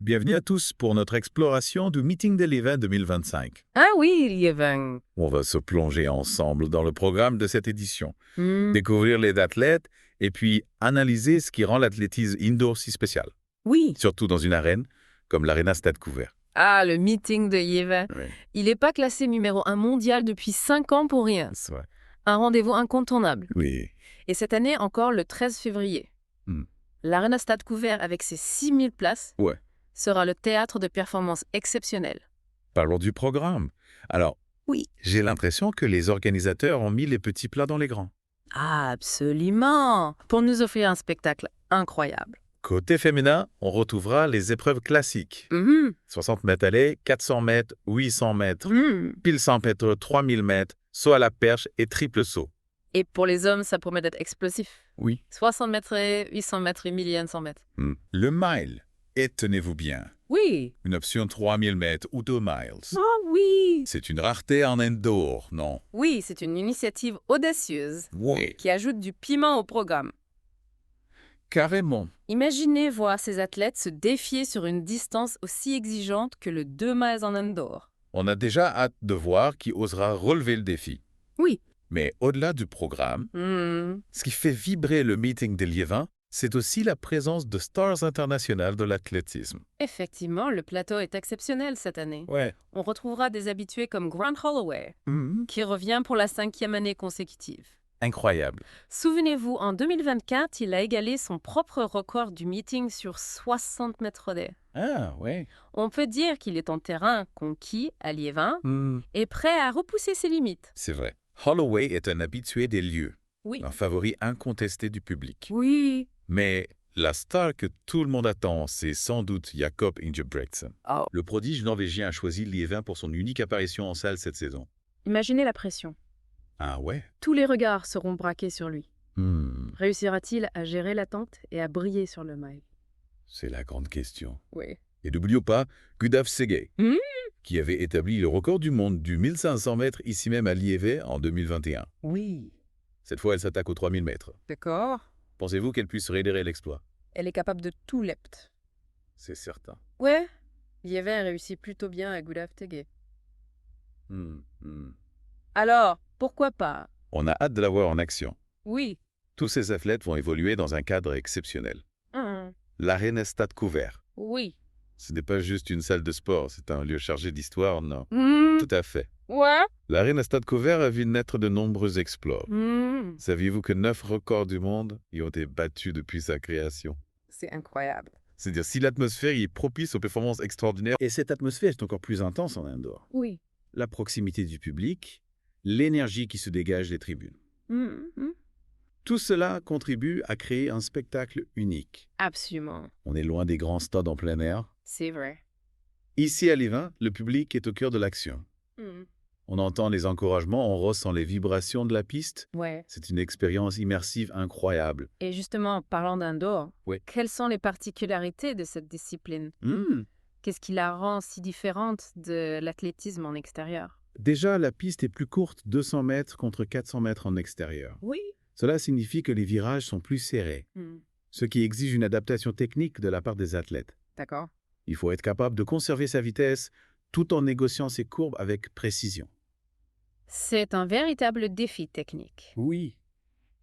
Bienvenue à tous pour notre exploration du Meeting de Liévin 2025. Ah oui, Liévin. On va se plonger ensemble dans le programme de cette édition, Hmm. découvrir les athlètes et puis analyser ce qui rend l'athlétisme indoor si spécial, Oui. surtout dans une arène comme l'Arena Stade Couvert. Ah, le meeting de Liévin. Oui, Il n'est pas classé numéro 1 mondial depuis 5 ans pour rien. c'est vrai. Un rendez-vous incontournable. Oui. Et cette année encore le 13 février. Hmm. L'Arena Stade Couvert avec ses 6000 places Ouais. sera le théâtre de performances exceptionnelles. Parlons du programme. Alors, Oui. j'ai l'impression que les organisateurs ont mis les petits plats dans les grands. Ah, absolument. Pour nous offrir un spectacle incroyable. Côté féminin, on retrouvera les épreuves classiques. Mhm. 60 mètres allées, 400 mètres, 800 mètres, Mhm. pile 100 mètres, 3000 mètres, saut à la perche et triple saut. Et pour les hommes, ça promet d'être explosif. Oui. 60 mètres et 800 mètres et 1100 mètres. Le mile. Et tenez-vous bien, Oui. une option 3000 mètres ou 2 miles. Ah oui. C'est une rareté en indoor, non? Oui, c'est une initiative audacieuse Oui. qui ajoute du piment au programme. Carrément. Imaginez voir ces athlètes se défier sur une distance aussi exigeante que le 2 miles en indoor. On a déjà hâte de voir qui osera relever le défi. Oui. Mais au-delà du programme, Hmm. ce qui fait vibrer le meeting de Liévin, c'est aussi la présence de stars internationales de l'athlétisme. Effectivement, le plateau est exceptionnel cette année. Ouais. On retrouvera des habitués comme Grant Holloway, qui revient pour la 5e année consécutive. Incroyable. Souvenez-vous, en 2024, il a égalé son propre record du meeting sur 60 mètres haies. Ah, ouais. On peut dire qu'il est en terrain conquis à Liévin et prêt à repousser ses limites. C'est vrai. Holloway est un habitué des lieux, Oui. un favori incontesté du public. Oui. Mais la star que tout le monde attend, c'est sans doute Jakob Ingebrigtsen. Oh. Le prodige norvégien a choisi Liévin pour son unique apparition en salle cette saison. Imaginez la pression. Ah ouais? Tous les regards seront braqués sur lui. Hmm, Réussira-t-il à gérer l'attente et à briller sur le mile? c'est la grande question. Oui. Et n'oublions pas Gustav Segé, Hmm. qui avait établi le record du monde du 1500 mètres ici même à Liévin en 2021. Oui. Cette fois, elle s'attaque aux 3000 mètres. D'accord. Pensez-vous qu'elle puisse réitérer l'exploit? Elle est capable de tout lept. C'est certain. Ouais. Liévin réussit plutôt bien à Gustav Tegé. Hmm, hmm. Alors, pourquoi pas? On a hâte de la voir en action. Oui. Tous ces athlètes vont évoluer dans un cadre exceptionnel. Hmm. L'Arena Stade Couvert. Oui. Ce n'est pas juste une salle de sport, c'est un lieu chargé d'histoire, non? Hmm. Tout à fait. Ouais. L'Arena Stade Couvert a vu naître de nombreux exploits. Hmm. Saviez-vous que 9 records du monde y ont été battus depuis sa création? C'est incroyable. C'est-à-dire si l'atmosphère y est propice aux performances extraordinaires. Et cette atmosphère est encore plus intense en indoor. Oui. La proximité du public, l'énergie qui se dégage des tribunes. Hmm. Tout cela contribue à créer un spectacle unique. Absolument. On est loin des grands stades en plein air. C'est vrai. Ici à Liévin, le public est au cœur de l'action. Hmm. On entend les encouragements, on ressent les vibrations de la piste. Ouais. C'est une expérience immersive incroyable. Et justement, parlant d'indoor, Oui. quelles sont les particularités de cette discipline? Qu'est-ce qui la rend si différente de l'athlétisme en extérieur? Déjà, la piste est plus courte, 200 mètres contre 400 mètres en extérieur. Oui. Cela signifie que les virages sont plus serrés, ce qui exige une adaptation technique de la part des athlètes. D'accord. Il faut être capable de conserver sa vitesse tout en négociant ses courbes avec précision. C'est un véritable défi technique. Oui.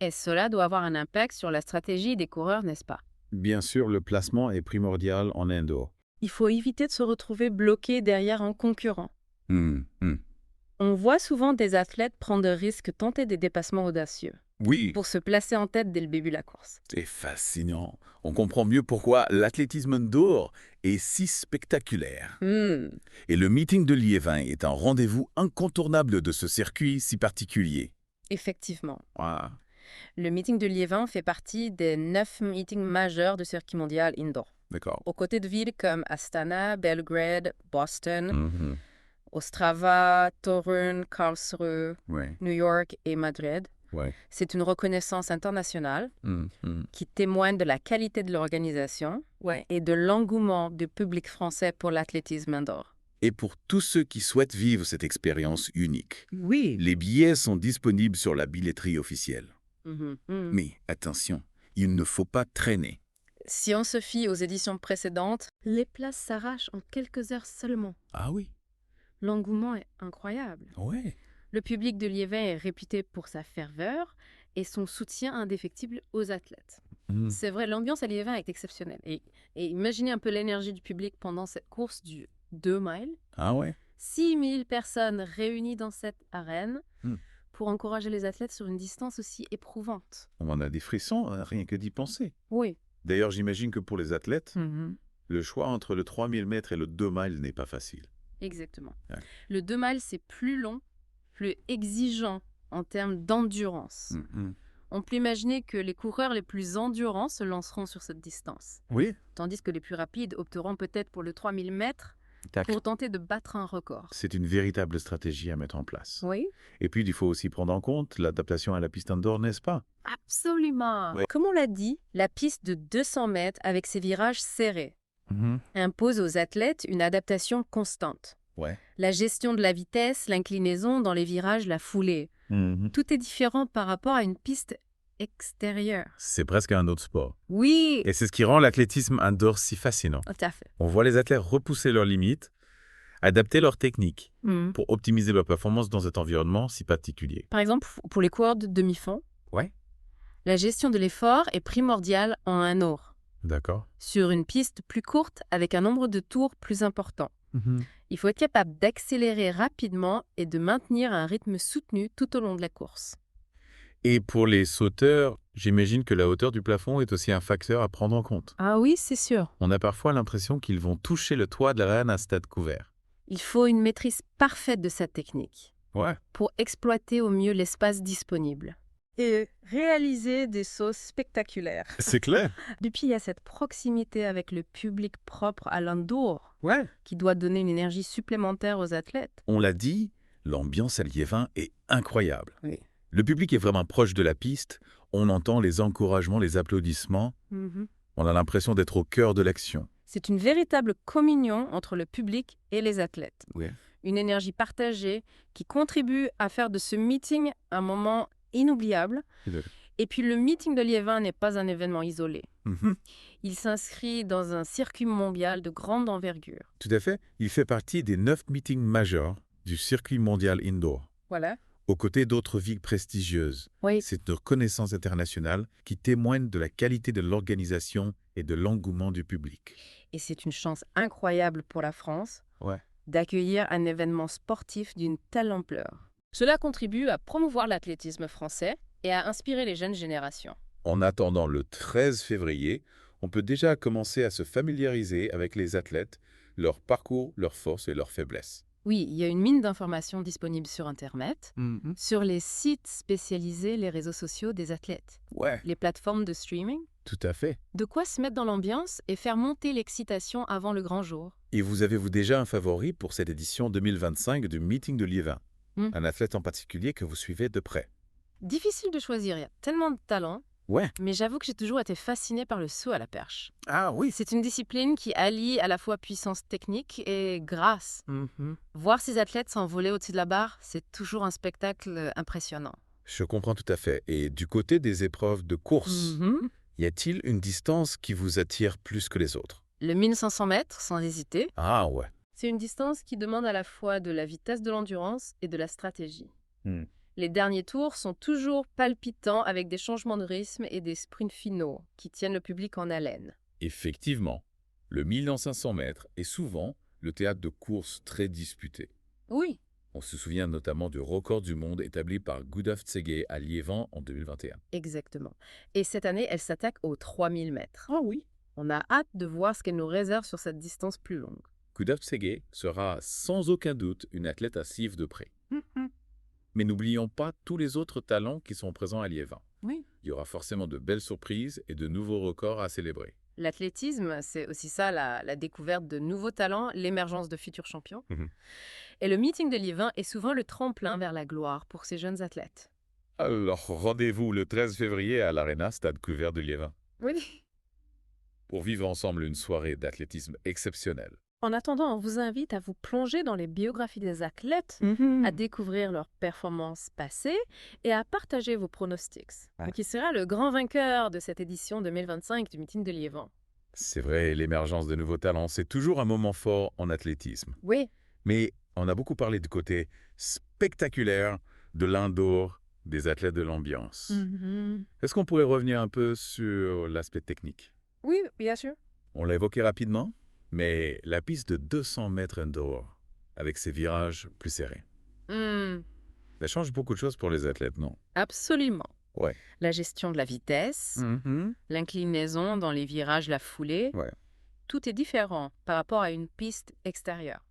Et cela doit avoir un impact sur la stratégie des coureurs, n'est-ce pas? Bien sûr, le placement est primordial en indoor. Il faut éviter de se retrouver bloqué derrière un concurrent. On voit souvent des athlètes prendre des risques, tenter des dépassements audacieux Oui. pour se placer en tête dès le début de la course. C'est fascinant. On comprend mieux pourquoi l'athlétisme indoor est si spectaculaire. Et le meeting de Liévin est un rendez-vous incontournable de ce circuit si particulier. Effectivement. Ah. Le meeting de Liévin fait partie des 9 meetings majeurs du circuit mondial indoor. D'accord. Aux côtés de villes comme Astana, Belgrade, Boston, Ostrava, Torun, Karlsruhe, Ouais. New York et Madrid. Ouais. C'est une reconnaissance internationale qui témoigne de la qualité de l'organisation et de l'engouement du public français pour l'athlétisme indoor. Et pour tous ceux qui souhaitent vivre cette expérience unique, Oui. les billets sont disponibles sur la billetterie officielle. Mais attention, il ne faut pas traîner. Si on se fie aux éditions précédentes, les places s'arrachent en quelques heures seulement. Ah oui? L'engouement est incroyable. Ouais. Le public de Liévin est réputé pour sa ferveur et son soutien indéfectible aux athlètes. C'est vrai, l'ambiance à Liévin est exceptionnelle. Et imaginez un peu l'énergie du public pendant cette course du 2 miles. Ah ouais? 6000 personnes réunies dans cette arène pour encourager les athlètes sur une distance aussi éprouvante. On en a des frissons, rien que d'y penser. Oui. D'ailleurs, j'imagine que pour les athlètes, le choix entre le 3000 mètres et le 2 miles n'est pas facile. Exactement. Ouais. Le 2 miles, c'est plus long, plus exigeant en termes d'endurance. On peut imaginer que les coureurs les plus endurants se lanceront sur cette distance. Oui. Tandis que les plus rapides opteront peut-être pour le 3000 mètres pour tenter de battre un record. C'est une véritable stratégie à mettre en place. Oui. Et puis, il faut aussi prendre en compte l'adaptation à la piste indoor, n'est-ce pas? Absolument. Ouais. Comme on l'a dit, la piste de 200 mètres avec ses virages serrés impose aux athlètes une adaptation constante. Ouais. La gestion de la vitesse, l'inclinaison dans les virages, la foulée. Tout est différent par rapport à une piste extérieure. C'est presque un autre sport. Oui. Et c'est ce qui rend l'athlétisme indoor si fascinant. Tout à fait. On voit les athlètes repousser leurs limites, adapter leurs techniques pour optimiser leur performance dans cet environnement si particulier. Par exemple, pour les coureurs de demi-fond, Ouais. la gestion de l'effort est primordiale en un or. D'accord. Sur une piste plus courte avec un nombre de tours plus important. Il faut être capable d'accélérer rapidement et de maintenir un rythme soutenu tout au long de la course. Et pour les sauteurs, j'imagine que la hauteur du plafond est aussi un facteur à prendre en compte. Ah oui, c'est sûr. On a parfois l'impression qu'ils vont toucher le toit de l'arène à stade couvert. Il faut une maîtrise parfaite de cette technique pour exploiter au mieux l'espace disponible. Et réaliser des sauts spectaculaires. C'est clair. Depuis, il y a cette proximité avec le public propre à l'indoor qui doit donner une énergie supplémentaire aux athlètes. On l'a dit, l'ambiance à Liévin est incroyable. Oui. Le public est vraiment proche de la piste, on entend les encouragements, les applaudissements, on a l'impression d'être au cœur de l'action. C'est une véritable communion entre le public et les athlètes. Oui. Une énergie partagée qui contribue à faire de ce meeting un moment inoubliable. Et puis le meeting de Liévin n'est pas un événement isolé. Il s'inscrit dans un circuit mondial de grande envergure. Tout à fait. Il fait partie des 9 meetings majeurs du circuit mondial indoor. Voilà. Aux côtés d'autres villes prestigieuses. Oui. C'est une reconnaissance internationale qui témoigne de la qualité de l'organisation et de l'engouement du public. Et c'est une chance incroyable pour la France d'accueillir un événement sportif d'une telle ampleur. Cela contribue à promouvoir l'athlétisme français et à inspirer les jeunes générations. En attendant le 13 février, on peut déjà commencer à se familiariser avec les athlètes, leur parcours, leurs forces et leurs faiblesses. Oui, il y a une mine d'informations disponible sur Internet, sur les sites spécialisés, les réseaux sociaux des athlètes, les plateformes de streaming. Tout à fait. De quoi se mettre dans l'ambiance et faire monter l'excitation avant le grand jour. Et vous avez-vous déjà un favori pour cette édition 2025 du Meeting de Liévin? Un athlète en particulier que vous suivez de près? Difficile de choisir, il y a tellement de talents. Mais j'avoue que j'ai toujours été fascinée par le saut à la perche. Ah oui. C'est une discipline qui allie à la fois puissance technique et grâce. Voir ces athlètes s'envoler au-dessus de la barre, c'est toujours un spectacle impressionnant. Je comprends tout à fait. Et du côté des épreuves de course, y a-t-il une distance qui vous attire plus que les autres? Le 1500 mètres, sans hésiter. Ah ouais. C'est une distance qui demande à la fois de la vitesse de l'endurance et de la stratégie. Les derniers tours sont toujours palpitants avec des changements de rythme et des sprints finaux qui tiennent le public en haleine. Effectivement, le 1500 mètres est souvent le théâtre de courses très disputées. Oui. On se souvient notamment du record du monde établi par Gudaf Tsegay à Liévin en 2021. Exactement. Et cette année, elle s'attaque aux 3000 mètres. Ah oui. On a hâte de voir ce qu'elle nous réserve sur cette distance plus longue. Gudaf Tsegay sera sans aucun doute une athlète à suivre de près. Mais n'oublions pas tous les autres talents qui sont présents à Liévin. Oui. Il y aura forcément de belles surprises et de nouveaux records à célébrer. L'athlétisme, c'est aussi ça, la découverte de nouveaux talents, l'émergence de futurs champions. Et le meeting de Liévin est souvent le tremplin vers la gloire pour ces jeunes athlètes. Alors, rendez-vous le 13 février à l'Arena Stade Couvert de Liévin. Oui. Pour vivre ensemble une soirée d'athlétisme exceptionnelle. En attendant, on vous invite à vous plonger dans les biographies des athlètes, à découvrir leurs performances passées et à partager vos pronostics. Qui sera le grand vainqueur de cette édition 2025 du meeting de Liévin? C'est vrai, l'émergence de nouveaux talents, c'est toujours un moment fort en athlétisme. Oui. Mais on a beaucoup parlé du côté spectaculaire de l'indoor, des athlètes de l'ambiance. Est-ce qu'on pourrait revenir un peu sur l'aspect technique? Oui, bien sûr. On l'a évoqué rapidement, mais la piste de 200 mètres indoor, avec ses virages plus serrés, ça change beaucoup de choses pour les athlètes, non? Absolument. Ouais. La gestion de la vitesse, l'inclinaison dans les virages, la foulée, tout est différent par rapport à une piste extérieure.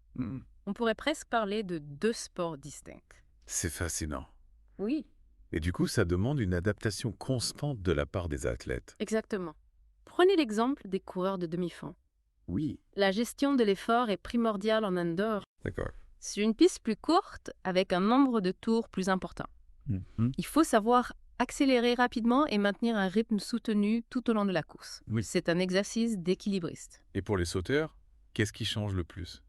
On pourrait presque parler de deux sports distincts. C'est fascinant. Oui. Et du coup, ça demande une adaptation constante de la part des athlètes. Exactement. Prenez l'exemple des coureurs de demi-fond. Oui. La gestion de l'effort est primordiale en indoor. D'accord. C'est une piste plus courte avec un nombre de tours plus important. Il faut savoir accélérer rapidement et maintenir un rythme soutenu tout au long de la course. Oui. C'est un exercice d'équilibriste. Et pour les sauteurs, qu'est-ce qui change le plus?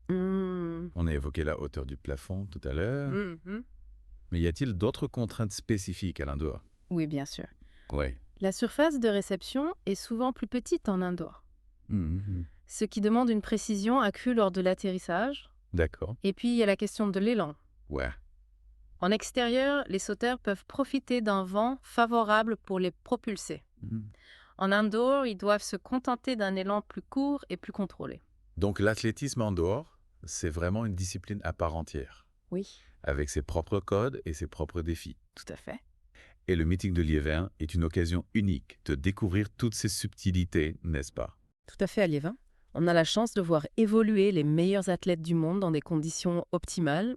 On a évoqué la hauteur du plafond tout à l'heure. Mais y a-t-il d'autres contraintes spécifiques à l'indoor? Oui, bien sûr. Oui. La surface de réception est souvent plus petite en indoor, ce qui demande une précision accrue lors de l'atterrissage. D'accord. Et puis, il y a la question de l'élan. Ouais. En extérieur, les sauteurs peuvent profiter d'un vent favorable pour les propulser. En indoor, ils doivent se contenter d'un élan plus court et plus contrôlé. Donc l'athlétisme indoor, c'est vraiment une discipline à part entière. Oui. Avec ses propres codes et ses propres défis. Tout à fait. Et le meeting de Liévin est une occasion unique de découvrir toutes ces subtilités, n'est-ce pas? Tout à fait, à Liévin. On a la chance de voir évoluer les meilleurs athlètes du monde dans des conditions optimales.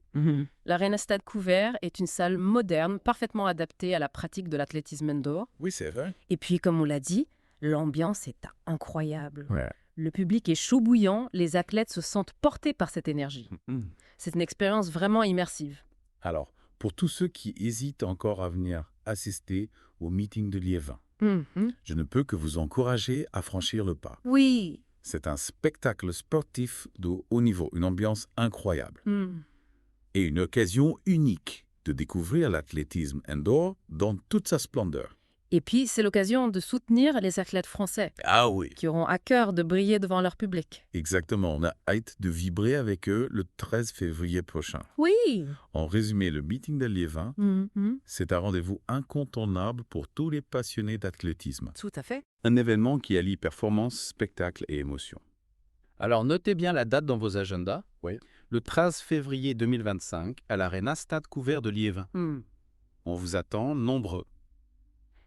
L'Arena Stade Couvert est une salle moderne, parfaitement adaptée à la pratique de l'athlétisme indoor. Oui, c'est vrai. Et puis, comme on l'a dit, l'ambiance est incroyable. Ouais. Le public est chaud bouillant, les athlètes se sentent portés par cette énergie. C'est une expérience vraiment immersive. Alors, pour tous ceux qui hésitent encore à venir assister au meeting de Liévin, je ne peux que vous encourager à franchir le pas. Oui. C'est un spectacle sportif de haut niveau, une ambiance incroyable. Et une occasion unique de découvrir l'athlétisme indoor dans toute sa splendeur. Et puis, c'est l'occasion de soutenir les athlètes français. Ah oui. Qui auront à cœur de briller devant leur public. Exactement, on a hâte de vibrer avec eux le 13 février prochain. Oui. En résumé, le meeting de Liévin, c'est un rendez-vous incontournable pour tous les passionnés d'athlétisme. Tout à fait. Un événement qui allie performance, spectacle et émotion. Alors notez bien la date dans vos agendas. Oui. Le 13 février 2025 à l'Arena Stade Couvert de Liévin. On vous attend nombreux.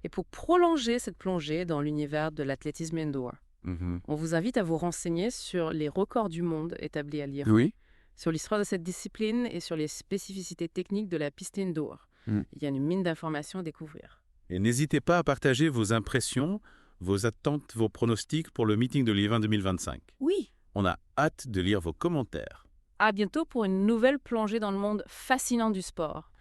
Et pour prolonger cette plongée dans l'univers de l'athlétisme indoor, on vous invite à vous renseigner sur les records du monde établis à Liévin, Oui. sur l'histoire de cette discipline et sur les spécificités techniques de la piste indoor. Il y a une mine d'informations à découvrir. Et n'hésitez pas à partager vos impressions, vos attentes, vos pronostics pour le meeting de Liévin 2025. Oui. On a hâte de lire vos commentaires. À bientôt pour une nouvelle plongée dans le monde fascinant du sport.